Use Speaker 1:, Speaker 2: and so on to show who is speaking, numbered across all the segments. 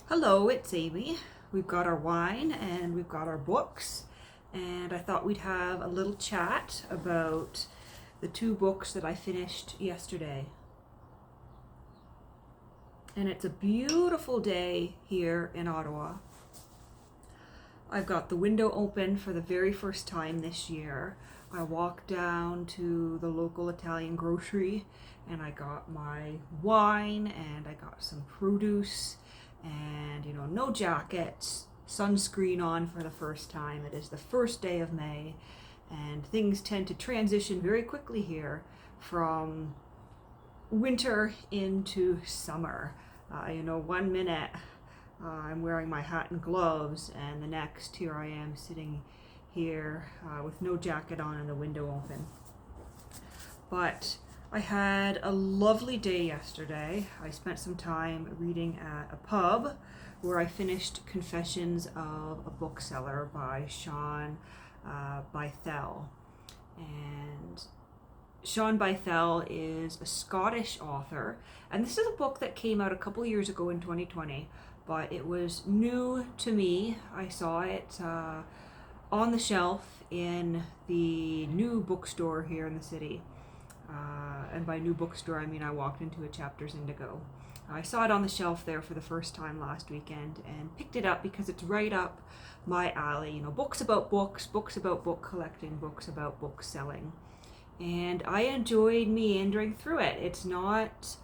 Speaker 1: Hello, it's Amy. We've got our wine and we've got our books, and I thought we'd have a little chat about the two books that I finished yesterday. And it's a beautiful day here in Ottawa. I've got the window open for the very first time this year. I walked down to the local Italian grocery and I got my wine and I got some produce and, no jackets, sunscreen on for the first time. It is the first day of May, and things tend to transition very quickly here from winter into summer. 1 minute I'm wearing my hat and gloves, and the next, here I am sitting here with no jacket on and the window open. But I had a lovely day yesterday. I spent some time reading at a pub where I finished Confessions of a Bookseller by Shaun Bythell. And Shaun Bythell is a Scottish author, and this is a book that came out a couple years ago in 2020, but it was new to me. I saw it on the shelf in the new bookstore here in the city. And by new bookstore, I mean I walked into a Chapters Indigo. I saw it on the shelf there for the first time last weekend and picked it up because it's right up my alley. Books about books, books about book collecting, books about book selling. And I enjoyed meandering through it. It's not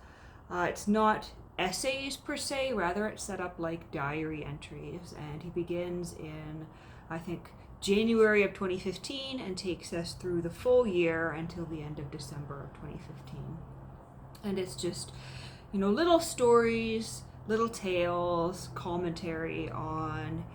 Speaker 1: essays per se, rather it's set up like diary entries. And he begins in, I think, January of 2015 and takes us through the full year until the end of December of 2015. And it's just, little stories, little tales, commentary on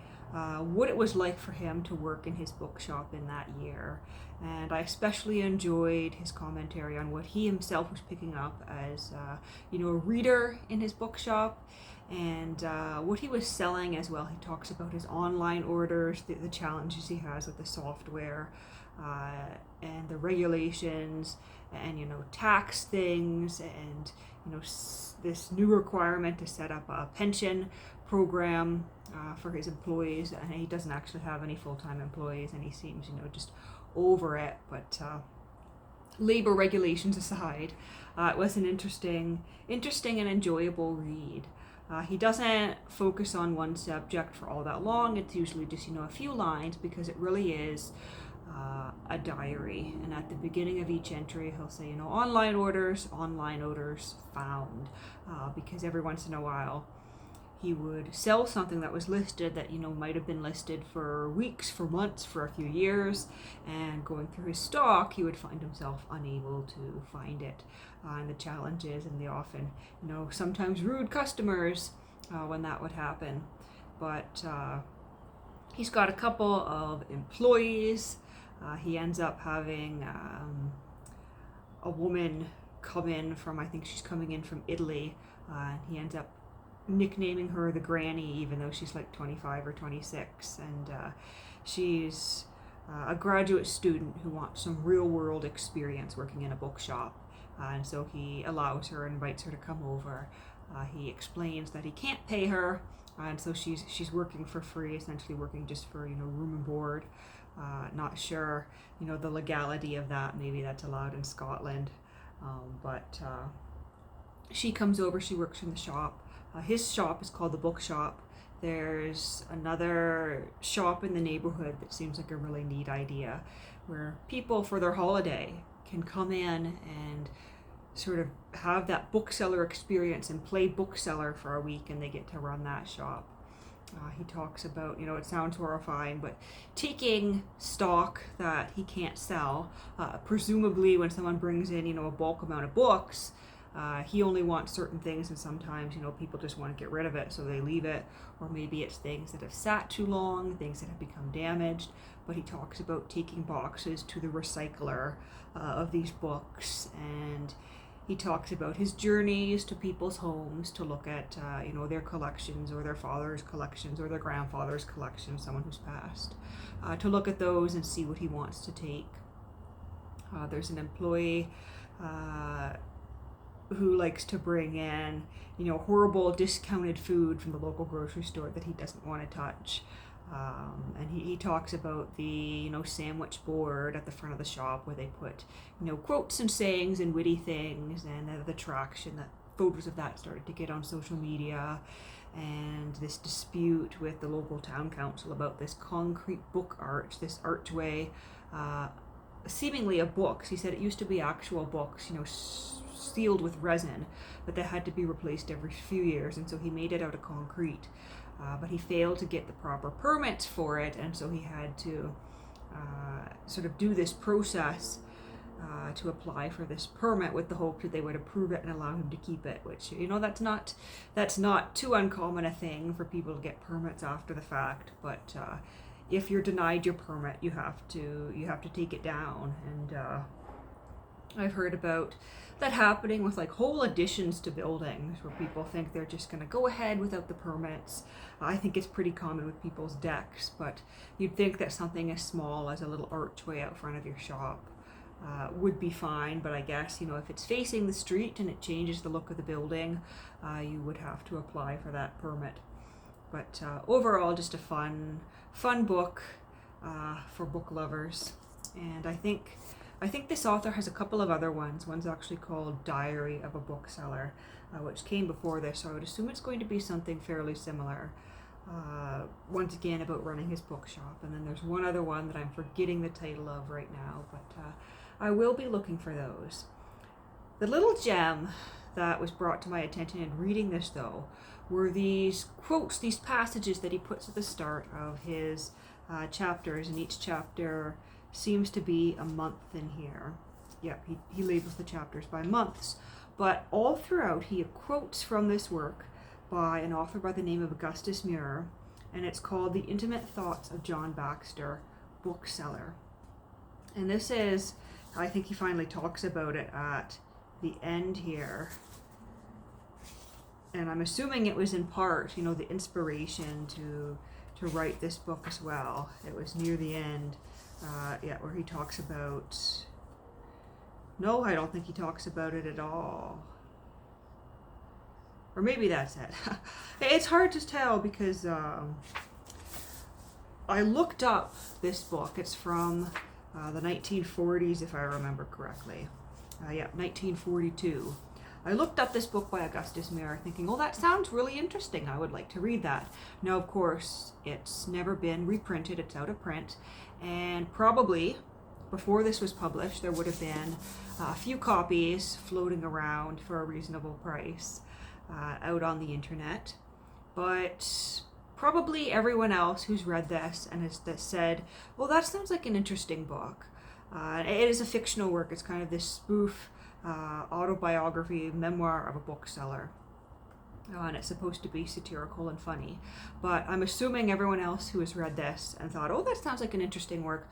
Speaker 1: what it was like for him to work in his bookshop in that year. And I especially enjoyed his commentary on what he himself was picking up as, a reader in his bookshop, and what he was selling as well. He talks about his online orders, the challenges he has with the software, and the regulations, and tax things, and this new requirement to set up a pension program for his employees. And he doesn't actually have any full-time employees, and he seems just over it. But labor regulations aside, it was an interesting and enjoyable read. He doesn't focus on one subject for all that long. It's usually just a few lines, because it really is a diary. And at the beginning of each entry, he'll say, online orders found, because every once in a while he would sell something that was listed that might have been listed for weeks, for months, for a few years, and going through his stock he would find himself unable to find it, and the challenges and the often sometimes rude customers when that would happen. But he's got a couple of employees. He ends up having a woman come in from, I think she's coming in from Italy, and he ends up nicknaming her the granny, even though she's like 25 or 26, and she's a graduate student who wants some real world experience working in a bookshop, and so he allows her, invites her to come over. He explains that he can't pay her, and so she's working for free, essentially working just for room and board. Not sure the legality of that. Maybe that's allowed in Scotland, but she comes over. She works in the shop. His shop is called the Bookshop. There's another shop in the neighborhood that seems like a really neat idea, where people for their holiday can come in and sort of have that bookseller experience and play bookseller for a week, and they get to run that shop. He talks about, it sounds horrifying, but taking stock that he can't sell, presumably when someone brings in, a bulk amount of books, he only wants certain things, and sometimes, people just want to get rid of it, so they leave it, or maybe it's things that have sat too long, things that have become damaged. But he talks about taking boxes to the recycler of these books, and he talks about his journeys to people's homes to look at, their collections, or their father's collections, or their grandfather's collections, someone who's passed, to look at those and see what he wants to take. There's an employee who likes to bring in, horrible discounted food from the local grocery store that he doesn't want to touch. And he talks about the, sandwich board at the front of the shop where they put, quotes and sayings and witty things, and the traction that photos of that started to get on social media, and this dispute with the local town council about this concrete book arch, this archway, seemingly of books. He said it used to be actual books, sealed with resin, but they had to be replaced every few years, and so he made it out of concrete. But he failed to get the proper permits for it, and so he had to sort of do this process to apply for this permit with the hope that they would approve it and allow him to keep it, which, that's not too uncommon a thing for people to get permits after the fact. But if you're denied your permit, you have to take it down. And I've heard about that happening with like whole additions to buildings where people think they're just going to go ahead without the permits. I think it's pretty common with people's decks, but you'd think that something as small as a little archway out front of your shop would be fine. But I guess, if it's facing the street and it changes the look of the building, you would have to apply for that permit. But overall, just a fun book for book lovers. And I think this author has a couple of other ones. One's actually called Diary of a Bookseller, which came before this, so I would assume it's going to be something fairly similar. Once again, about running his bookshop. And then there's one other one that I'm forgetting the title of right now, but I will be looking for those. The little gem that was brought to my attention in reading this, though, were these quotes, these passages that he puts at the start of his chapters, and each chapter seems to be a month in here. Yep, he labels the chapters by months. But all throughout, he quotes from this work by an author by the name of Augustus Muir, and it's called The Intimate Thoughts of John Baxter, Bookseller. And this is, I think he finally talks about it at the end here. And I'm assuming it was in part, the inspiration to write this book as well. It was near the end, where he talks about... No, I don't think he talks about it at all. Or maybe that's it. It's hard to tell because I looked up this book. It's from the 1940s, if I remember correctly. 1942. I looked up this book by Augustus Muir thinking, that sounds really interesting. I would like to read that. Now, of course, it's never been reprinted. It's out of print. And probably before this was published, there would have been a few copies floating around for a reasonable price out on the internet. But probably everyone else who's read this and has said, that sounds like an interesting book. It is a fictional work. It's kind of this spoof autobiography, memoir of a bookseller. And it's supposed to be satirical and funny. But I'm assuming everyone else who has read this and thought, that sounds like an interesting work,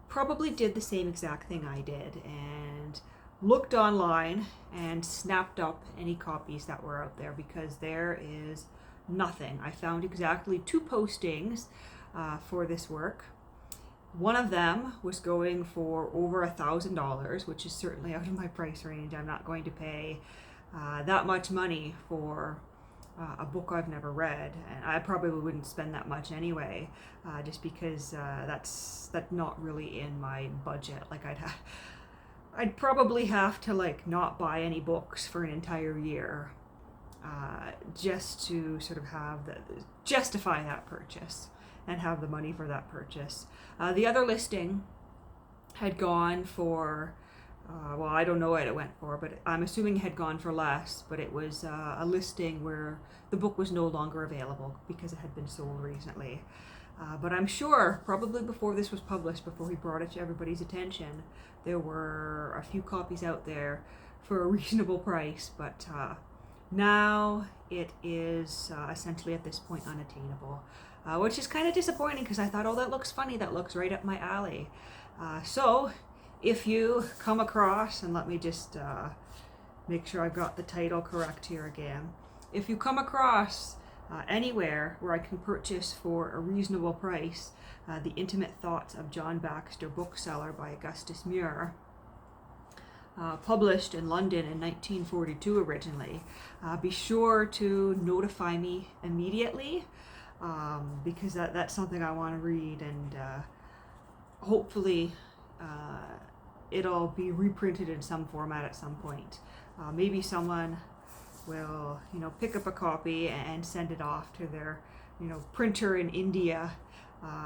Speaker 1: probably did the same exact thing I did and looked online and snapped up any copies that were out there, because there is nothing. I found exactly 2 postings for this work. One of them was going for over $1,000, which is certainly out of my price range. I'm not going to pay that much money for a book I've never read, and I probably wouldn't spend that much anyway, just because that's not really in my budget. Like I'd probably have to not buy any books for an entire year, just to sort of justify that purchase and have the money for that purchase. The other listing had gone for, I don't know what it went for, but I'm assuming it had gone for less, but it was a listing where the book was no longer available because it had been sold recently. But I'm sure probably before this was published, before he brought it to everybody's attention, there were a few copies out there for a reasonable price, but now it is essentially at this point unattainable, which is kind of disappointing because I thought, that looks funny, that looks right up my alley. So if you come across, and let me just make sure I've got the title correct here again. If you come across anywhere where I can purchase for a reasonable price The Intimate Thoughts of John Baxter, Bookseller by Augustus Muir, published in London in 1942 originally, be sure to notify me immediately, because that's something I want to read, and hopefully it'll be reprinted in some format at some point. Maybe someone will, pick up a copy and send it off to their, printer in India,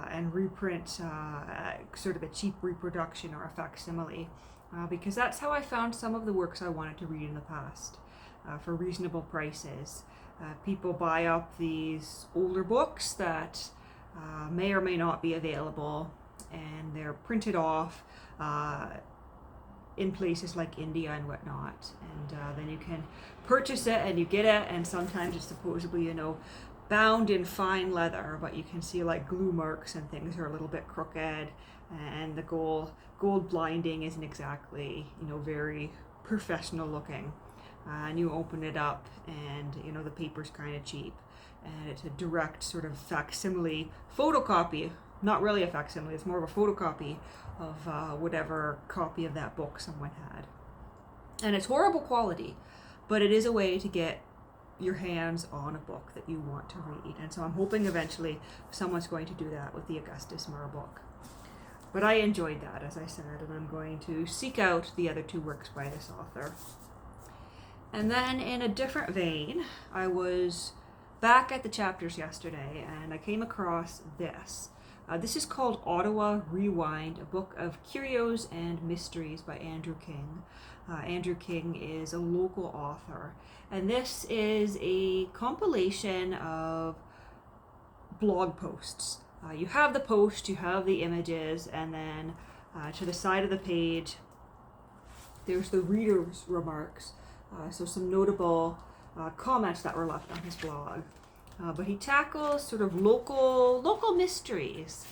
Speaker 1: and reprint sort of a cheap reproduction or a facsimile, because that's how I found some of the works I wanted to read in the past, for reasonable prices. People buy up these older books that may or may not be available, and they're printed off in places like India and whatnot, and then you can purchase it and you get it, and sometimes it's supposedly, bound in fine leather, but you can see like glue marks and things are a little bit crooked, and the gold blinding isn't exactly, very professional looking. And you open it up and, the paper's kind of cheap, and it's a direct sort of facsimile photocopy. Not really a facsimile, it's more of a photocopy of whatever copy of that book someone had. And it's horrible quality, but it is a way to get your hands on a book that you want to read. And so I'm hoping eventually someone's going to do that with the Augustus Merle book. But I enjoyed that, as I said, and I'm going to seek out the other two works by this author. And then in a different vein, I was back at the chapters yesterday and I came across this. This is called Ottawa Rewind, a book of curios and mysteries by Andrew King. Andrew King is a local author, and this is a compilation of blog posts. You have the post, you have the images, and then to the side of the page there's the reader's remarks, so some notable comments that were left on his blog. But he tackles sort of local mysteries,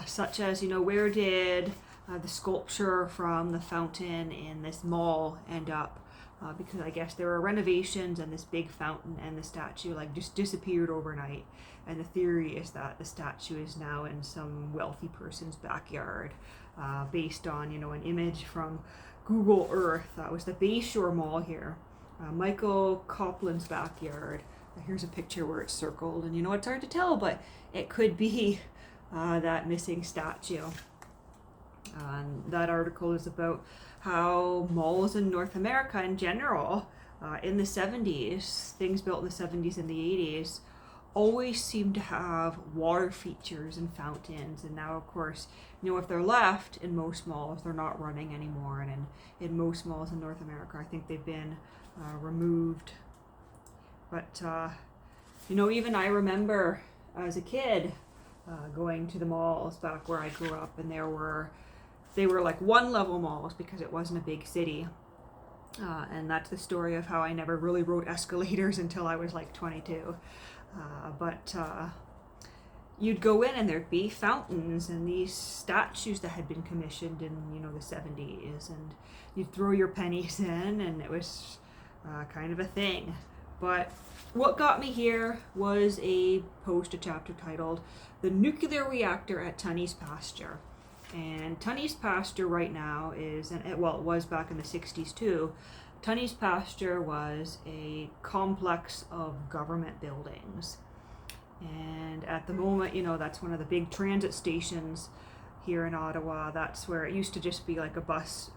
Speaker 1: such as, where did the sculpture from the fountain in this mall end up? Because I guess there were renovations and this big fountain and the statue just disappeared overnight. And the theory is that the statue is now in some wealthy person's backyard, based on, an image from Google Earth. That was the Bayshore Mall here, Michael Copland's backyard. Here's a picture where it's circled, and it's hard to tell, but it could be that missing statue. That article is about how malls in North America in general, in the 70s, things built in the 70s and the 80s, always seem to have water features and fountains. And now, of course, if they're left in most malls, they're not running anymore. And in most malls in North America, I think they've been removed. But, even I remember as a kid going to the malls back where I grew up, and they were like one-level malls because it wasn't a big city. And that's the story of how I never really rode escalators until I was like 22. But you'd go in and there'd be fountains and these statues that had been commissioned in, the 70s. And you'd throw your pennies in, and it was kind of a thing. But what got me here was a chapter titled The Nuclear Reactor at Tunney's Pasture. And Tunney's Pasture right now is, it was back in the 60s too, Tunney's Pasture was a complex of government buildings. And at the moment, that's one of the big transit stations here in Ottawa. That's where it used to just be like a bus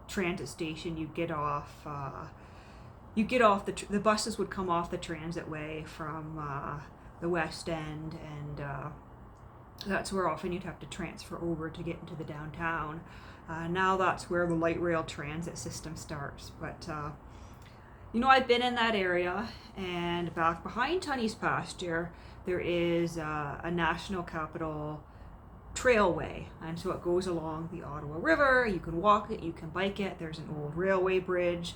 Speaker 1: transit station. You get off, the buses would come off the transitway from the West End, and that's where often you'd have to transfer over to get into the downtown. Now that's where the light rail transit system starts. But, I've been in that area, and back behind Tunney's Pasture, there is a National Capital Trailway. And so it goes along the Ottawa River. You can walk it, you can bike it. There's an old railway bridge.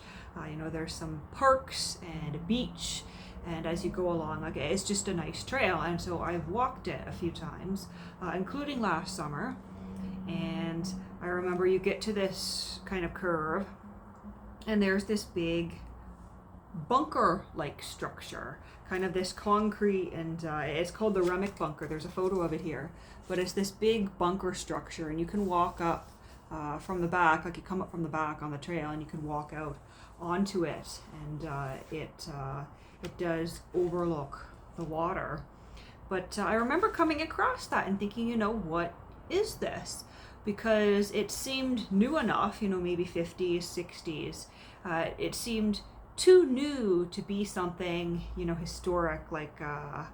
Speaker 1: There's some parks and a beach. And as you go along, it's just a nice trail. And so I've walked it a few times, including last summer. And I remember you get to this kind of curve, and there's this big bunker-like structure, kind of this concrete, and it's called the Rummy Bunker. There's a photo of it here. But it's this big bunker structure, and you can walk up from the back, like you come up from the back on the trail and you can walk out onto it, and it does overlook the water. But I remember coming across that and thinking, you know, what is this? Because it seemed new enough, you know, maybe 50s, 60s. It seemed too new to be something, you know, historic, like a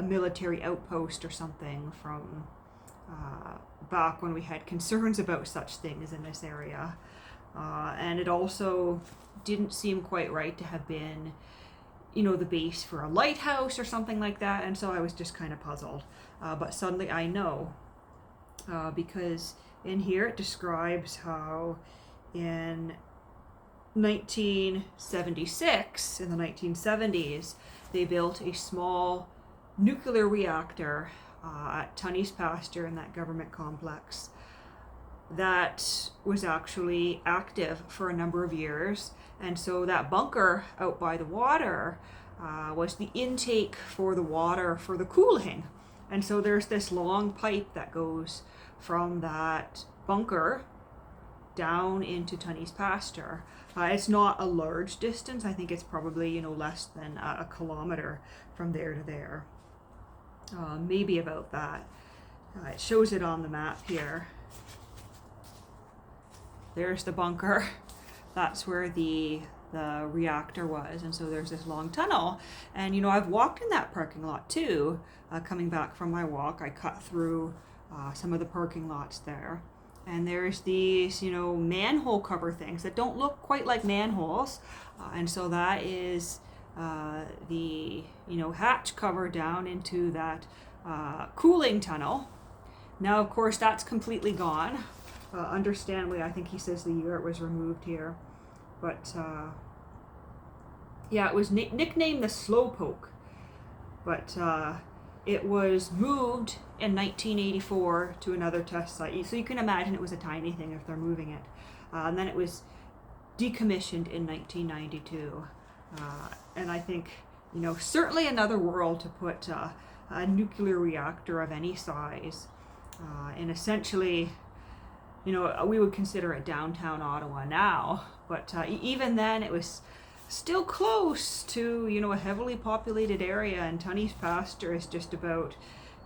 Speaker 1: military outpost or something from back when we had concerns about such things in this area. And it also didn't seem quite right to have been, you know, the base for a lighthouse or something like that. And so I was just kind of puzzled. But suddenly I know, because in here it describes how in 1976, in the 1970s, they built a small nuclear reactor at Timepiece Pasture in that government complex that was actually active for a number of years. And so that bunker out by the water was the intake for the water for the cooling. And so there's this long pipe that goes from that bunker down into Timepiece Pasture. It's not a large distance. I think it's probably, you know, less than a kilometer from there to there. Maybe about that. It shows it on the map here. There's the bunker. That's where the reactor was, and so there's this long tunnel. And you know, I've walked in that parking lot too. Coming back from my walk, I cut through some of the parking lots there, and there's these, you know, manhole cover things that don't look quite like manholes, and so that is the, you know, hatch cover down into that cooling tunnel. Now, of course, that's completely gone. Understandably, I think he says the year it was removed here. But, yeah, it was nicknamed the Slowpoke. But it was moved in 1984 to another test site. So you can imagine it was a tiny thing if they're moving it. And then it was decommissioned in 1992. And I think, you know, certainly another world to put a nuclear reactor of any size. And essentially, you know, we would consider it downtown Ottawa now, but even then it was still close to, you know, a heavily populated area, and Timepiece Pasture is just about,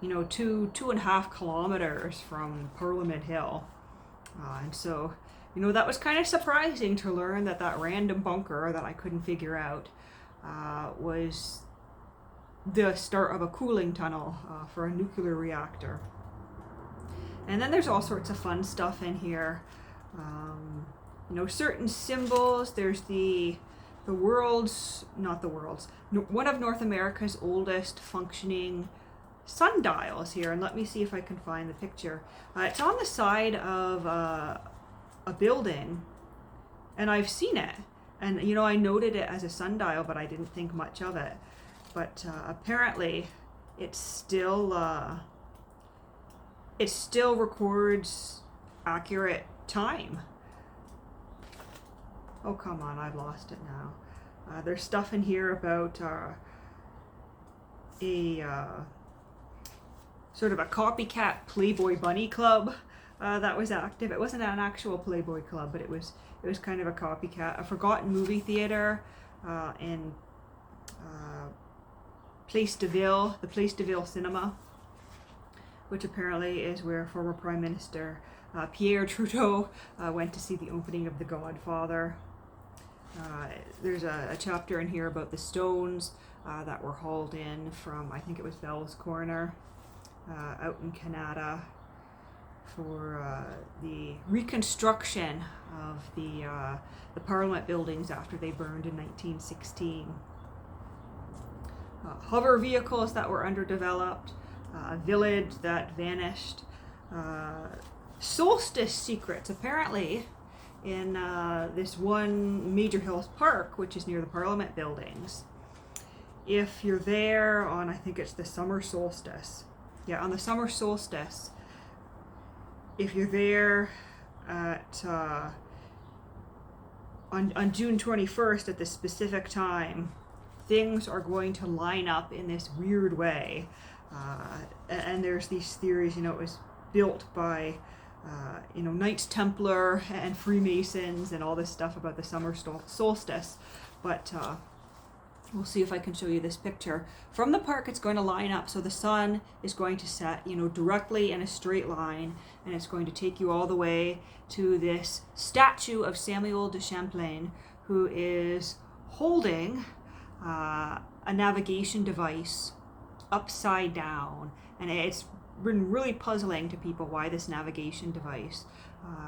Speaker 1: you know, 2.5 kilometers from Parliament Hill. And so, you know, that was kind of surprising to learn that that random bunker that I couldn't figure out was the start of a cooling tunnel for a nuclear reactor. And then there's all sorts of fun stuff in here. You know, certain symbols. There's one of North America's oldest functioning sundials here. And let me see if I can find the picture. It's on the side of a building, and I've seen it. And, you know, I noted it as a sundial, but I didn't think much of it. But apparently it still records accurate time. Oh, come on, I've lost it now. There's stuff in here about a sort of a copycat Playboy Bunny Club that was active. It wasn't an actual Playboy Club, but it was kind of a copycat. A forgotten movie theater in Place de Ville, the Place de Ville Cinema, which apparently is where former Prime Minister Pierre Trudeau went to see the opening of The Godfather. There's a chapter in here about the stones that were hauled in from, I think it was Bell's Corner, out in Canada, for the reconstruction of the Parliament buildings after they burned in 1916. Hover vehicles that were underdeveloped, a village that vanished, solstice secrets apparently in this one Major Hills Park, which is near the Parliament buildings. If you're there on, I think it's the summer solstice, on the summer solstice, if you're there at on June 21st at this specific time, things are going to line up in this weird way. And there's these theories, you know, it was built by Knights Templar and Freemasons and all this stuff about the summer solstice. But we'll see if I can show you this picture. From the park, it's going to line up. So the sun is going to set, directly in a straight line, and it's going to take you all the way to this statue of Samuel de Champlain, who is holding a navigation device upside down. And it's been really puzzling to people why this navigation device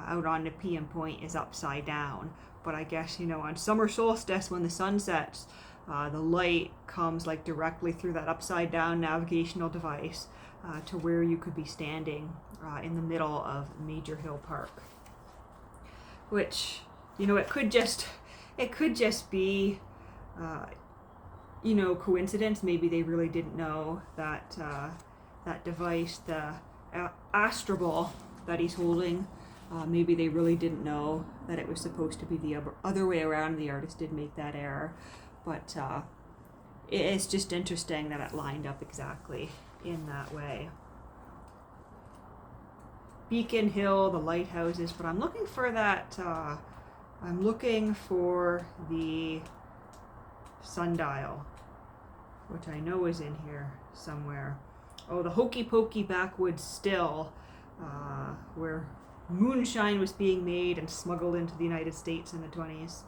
Speaker 1: out on Nepean Point is upside down. But I guess, on summer solstice, when the sun sets, the light comes like directly through that upside down navigational device to where you could be standing in the middle of Major Hill Park. Which, it could just be, coincidence. Maybe they really didn't know that that device, the astrobal that he's holding, maybe they really didn't know that it was supposed to be the other way around. The artist did make that error. But it's just interesting that it lined up exactly in that way. Beacon Hill, the lighthouses, but I'm looking for that, I'm looking for the Sundial, which I know is in here somewhere. Oh, the Hokey Pokey Backwoods Still, where moonshine was being made and smuggled into the United States in the 20s.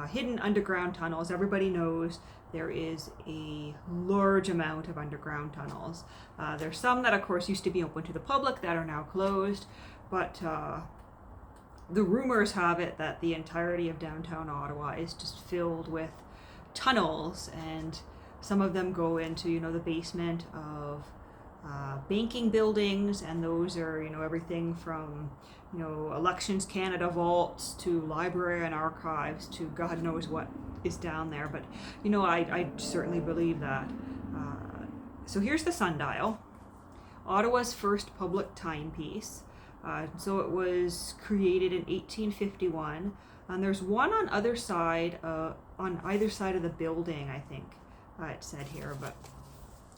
Speaker 1: Hidden underground tunnels. Everybody knows there is a large amount of underground tunnels. There's some that, of course, used to be open to the public that are now closed, but the rumors have it that the entirety of downtown Ottawa is just filled with tunnels, and some of them go into, the basement of banking buildings, and those are, everything from, Elections Canada vaults to library and archives to God knows what is down there. But, I certainly believe that. So here's the Sundial, Ottawa's first public timepiece. So it was created in 1851, and there's one on either side of the building, I think it said here, but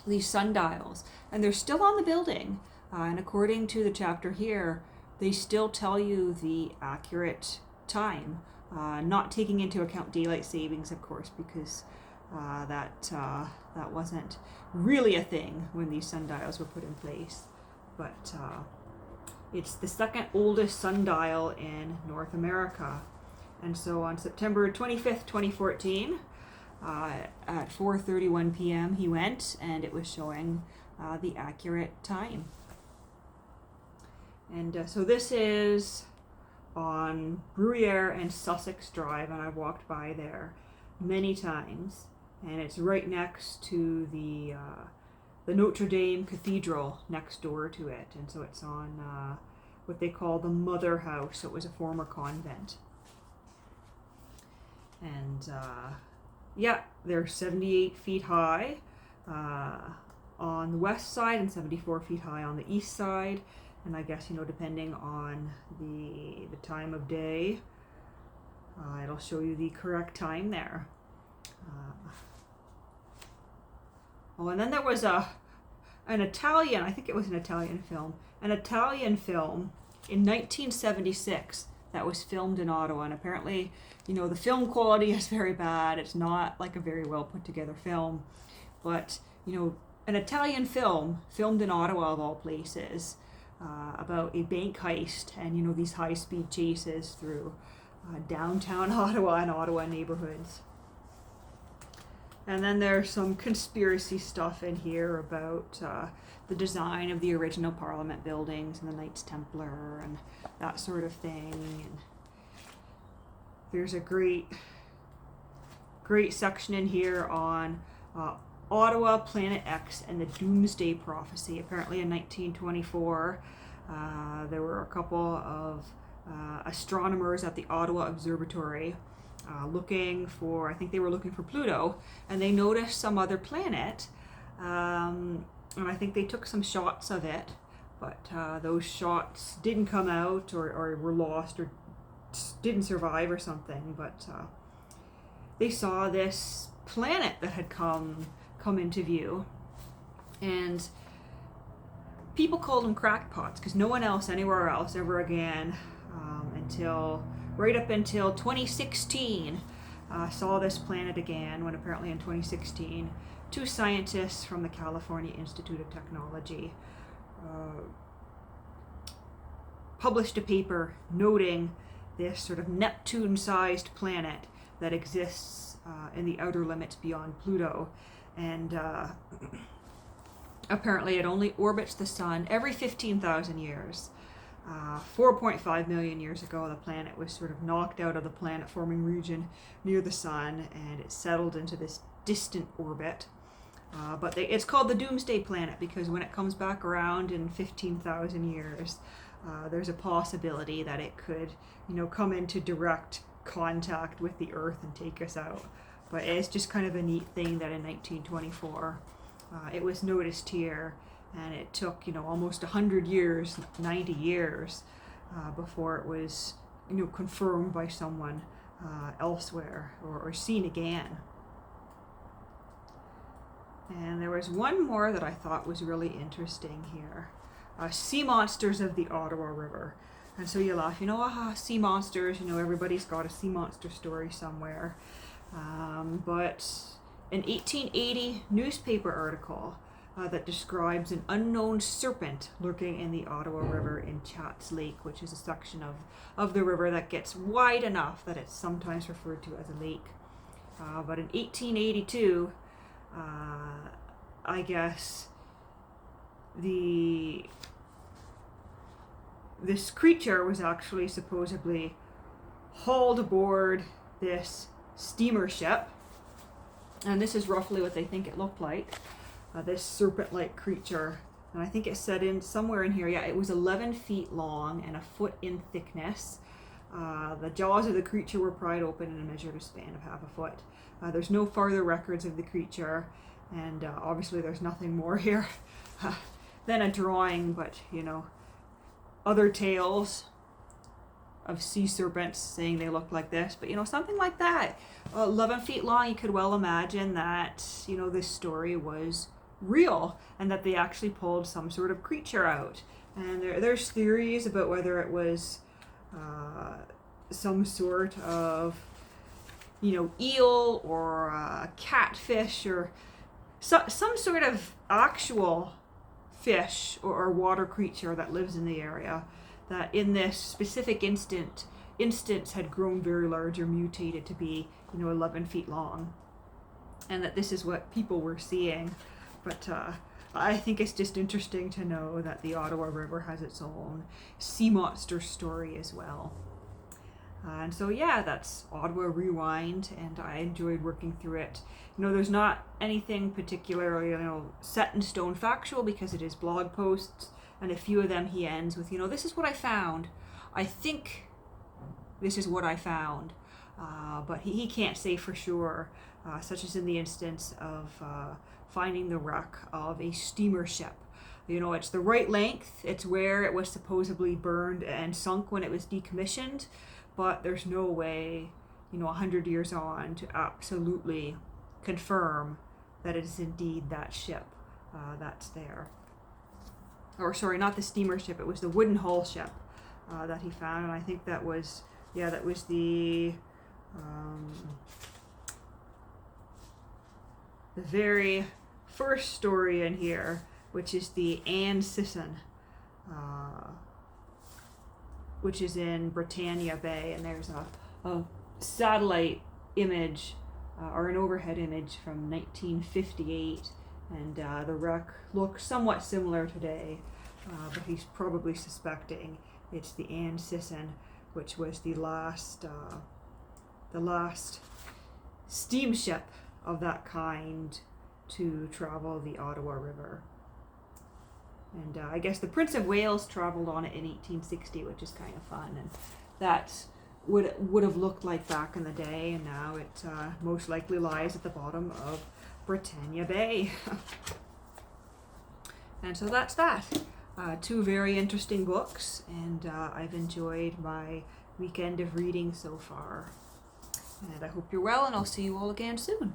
Speaker 1: these sundials, and they're still on the building, and according to the chapter here, they still tell you the accurate time, not taking into account daylight savings, of course, because that wasn't really a thing when these sundials were put in place. But it's the second oldest sundial in North America. And so on September 25th, 2014, at 4:31 p.m. he went, and it was showing the accurate time. And so this is on Bruyere and Sussex Drive, and I've walked by there many times, and it's right next to the Notre Dame Cathedral next door to it, and so it's on what they call the Mother House. So it was a former convent. And they're 78 feet high on the west side and 74 feet high on the east side. And I guess, depending on the time of day, it'll show you the correct time there. And then there was an Italian, I think it was an Italian film in 1976 that was filmed in Ottawa. And apparently, the film quality is very bad. It's not like a very well put together film. But, an Italian film filmed in Ottawa, of all places, about a bank heist and, these high-speed chases through downtown Ottawa and Ottawa neighborhoods. And then there's some conspiracy stuff in here about the design of the original Parliament buildings and the Knights Templar and that sort of thing. And there's a great section in here on Ottawa, Planet X, and the Doomsday Prophecy. Apparently in 1924, there were a couple of astronomers at the Ottawa Observatory looking for, I think they were looking for Pluto, and they noticed some other planet, and I think they took some shots of it, but those shots didn't come out or were lost or didn't survive or something, but they saw this planet that had come into view, and people called them crackpots because no one else anywhere else ever again until right up until 2016 saw this planet again, when apparently in 2016 two scientists from the California Institute of Technology published a paper noting this sort of Neptune-sized planet that exists in the outer limits beyond Pluto, and apparently it only orbits the sun every 15,000 years. 4.5 million years ago, the planet was sort of knocked out of the planet-forming region near the sun, and it settled into this distant orbit. But it's called the Doomsday Planet because when it comes back around in 15,000 years, there's a possibility that it could, come into direct contact with the Earth and take us out. But it's just kind of a neat thing that in 1924, it was noticed here, and it took, almost 100 years, 90 years, before it was, confirmed by someone elsewhere or seen again. And there was one more that I thought was really interesting here. Sea monsters of the Ottawa River. And so you laugh, sea monsters, everybody's got a sea monster story somewhere. But an 1880 newspaper article that describes an unknown serpent lurking in the Ottawa River in Chats Lake, which is a section of the river that gets wide enough that it's sometimes referred to as a lake. But in 1882, I guess this creature was actually supposedly hauled aboard this steamer ship, and this is roughly what they think it looked like, this serpent-like creature. And I think it said in somewhere in here, it was 11 feet long and a foot in thickness. The jaws of the creature were pried open and measured a span of half a foot. There's no further records of the creature, and obviously there's nothing more here than a drawing, but other tales of sea serpents saying they look like this, but something like that, 11 feet long. You could well imagine that this story was real and that they actually pulled some sort of creature out. And there's theories about whether it was some sort of eel or catfish or some sort of actual fish or water creature that lives in the area, that in this specific instance had grown very large or mutated to be 11 feet long, and that this is what people were seeing. But I think it's just interesting to know that the Ottawa River has its own sea monster story as well. And so that's Ottawa Rewind, and I enjoyed working through it. There's not anything particularly set in stone factual, because it is blog posts, and a few of them he ends with this is what I found. I think this is what I found, but he can't say for sure, such as in the instance of finding the wreck of a steamer ship. It's the right length, it's where it was supposedly burned and sunk when it was decommissioned, but there's no way 100 years on to absolutely confirm that it is indeed that ship that's there. Or sorry, not the steamer ship, it was the wooden hull ship that he found, and I think that was the very first story in here, which is the Ann Sisson, which is in Britannia Bay, and there's a satellite image or an overhead image from 1958, and the wreck looks somewhat similar today, but he's probably suspecting it's the Ann Sisson, which was the last steamship of that kind to travel the Ottawa River. And I guess the Prince of Wales traveled on it in 1860, which is kind of fun, and that's would have looked like back in the day, and now it most likely lies at the bottom of Britannia Bay. And so that's that. Two very interesting books, and I've enjoyed my weekend of reading so far. And I hope you're well, and I'll see you all again soon.